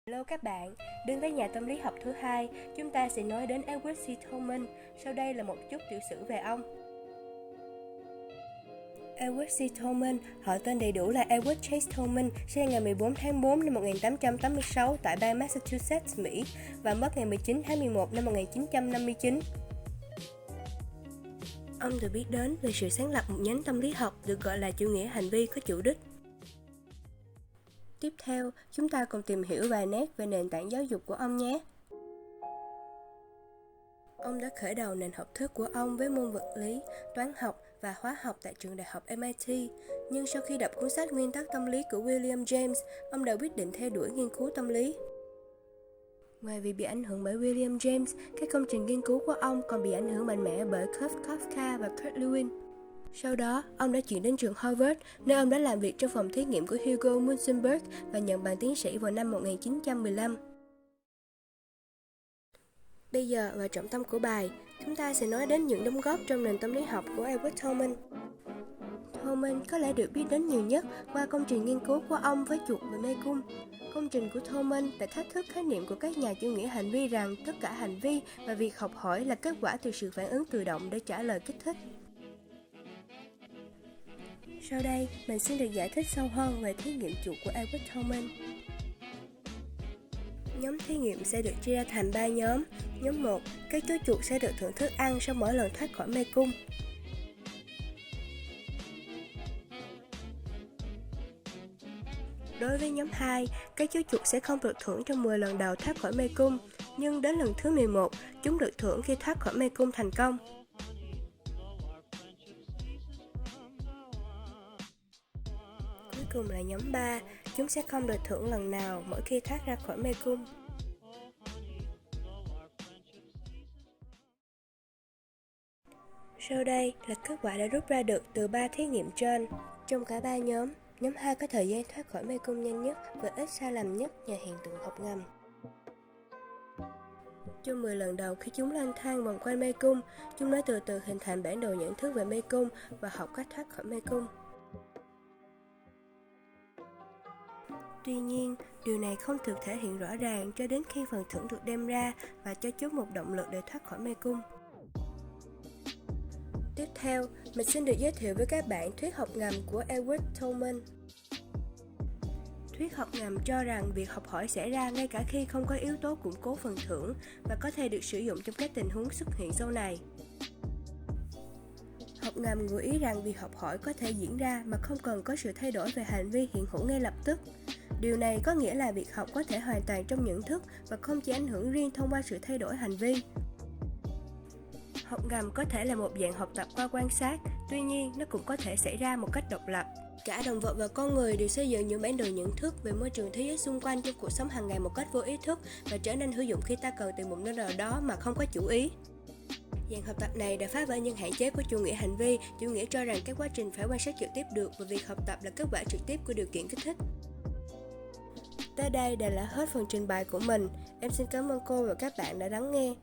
Hello các bạn, đến với nhà tâm lý học thứ hai, chúng ta sẽ nói đến Edward C. Tolman. Sau đây là một chút tiểu sử về ông. Edward C. Tolman, họ tên đầy đủ là Edward Chase Tolman, sinh ngày 14 tháng 4 năm 1886 tại bang Massachusetts, Mỹ và mất ngày 19 tháng 11 năm 1959. Ông được biết đến về sự sáng lập một nhánh tâm lý học được gọi là chủ nghĩa hành vi có chủ đích. Tiếp theo, chúng ta cùng tìm hiểu vài nét về nền tảng giáo dục của ông nhé. Ông đã khởi đầu nền học thức của ông với môn vật lý, toán học và hóa học tại trường đại học MIT. Nhưng sau khi đọc cuốn sách Nguyên tắc tâm lý của William James, ông đã quyết định theo đuổi nghiên cứu tâm lý. Ngoài việc bị ảnh hưởng bởi William James, các công trình nghiên cứu của ông còn bị ảnh hưởng mạnh mẽ bởi Kafka và Kurt Lewin. Sau đó, ông đã chuyển đến trường Harvard, nơi ông đã làm việc trong phòng thí nghiệm của Hugo Munzenberg và nhận bằng tiến sĩ vào năm 1915. Bây giờ, vào trọng tâm của bài, chúng ta sẽ nói đến những đóng góp trong nền tâm lý học của Edward Tolman. Tolman có lẽ được biết đến nhiều nhất qua công trình nghiên cứu của ông với chuột và mê cung. Công trình của Tolman đã thách thức khái niệm của các nhà chủ nghĩa hành vi rằng tất cả hành vi và việc học hỏi là kết quả từ sự phản ứng tự động để trả lời kích thích. Sau đây, mình xin được giải thích sâu hơn về thí nghiệm chuột của Edward Tolman. Nhóm thí nghiệm sẽ được chia ra thành 3 nhóm. Nhóm 1, các chú chuột sẽ được thưởng thức ăn sau mỗi lần thoát khỏi mê cung. Đối với nhóm 2, các chú chuột sẽ không được thưởng trong 10 lần đầu thoát khỏi mê cung, nhưng đến lần thứ 11, chúng được thưởng khi thoát khỏi mê cung thành công. Cuối cùng là nhóm 3, chúng sẽ không được thưởng lần nào mỗi khi thoát ra khỏi mê cung. Sau đây là kết quả đã rút ra được từ 3 thí nghiệm trên. Trong cả 3 nhóm 2 có thời gian thoát khỏi mê cung nhanh nhất và ít sai lầm nhất nhờ hiện tượng học ngầm. Trong 10 lần đầu khi chúng lang thang vòng quanh mê cung, chúng đã từ từ hình thành bản đồ nhận thức về mê cung và học cách thoát khỏi mê cung. Tuy nhiên, điều này không được thể hiện rõ ràng cho đến khi phần thưởng được đem ra và cho chúng một động lực để thoát khỏi mê cung. Tiếp theo, mình xin được giới thiệu với các bạn thuyết học ngầm của Edward Tolman. Thuyết học ngầm cho rằng việc học hỏi xảy ra ngay cả khi không có yếu tố củng cố phần thưởng và có thể được sử dụng trong các tình huống xuất hiện sau này. Học ngầm gợi ý rằng việc học hỏi có thể diễn ra mà không cần có sự thay đổi về hành vi hiện hữu ngay lập tức. Điều này có nghĩa là việc học có thể hoàn toàn trong nhận thức và không chỉ ảnh hưởng riêng thông qua sự thay đổi hành vi. Học ngầm có thể là một dạng học tập qua quan sát, tuy nhiên nó cũng có thể xảy ra một cách độc lập. Cả động vật và con người đều xây dựng những bản đồ nhận thức về môi trường thế giới xung quanh trong cuộc sống hàng ngày một cách vô ý thức và trở nên hữu dụng khi ta cần tìm một nơi nào đó mà không có chủ ý. Dạng học tập này đã phá vỡ những hạn chế của chủ nghĩa hành vi, chủ nghĩa cho rằng các quá trình phải quan sát trực tiếp được và việc học tập là kết quả trực tiếp của điều kiện kích thích. Tới đây đã là hết phần trình bày của mình. Em xin cảm ơn cô và các bạn đã lắng nghe.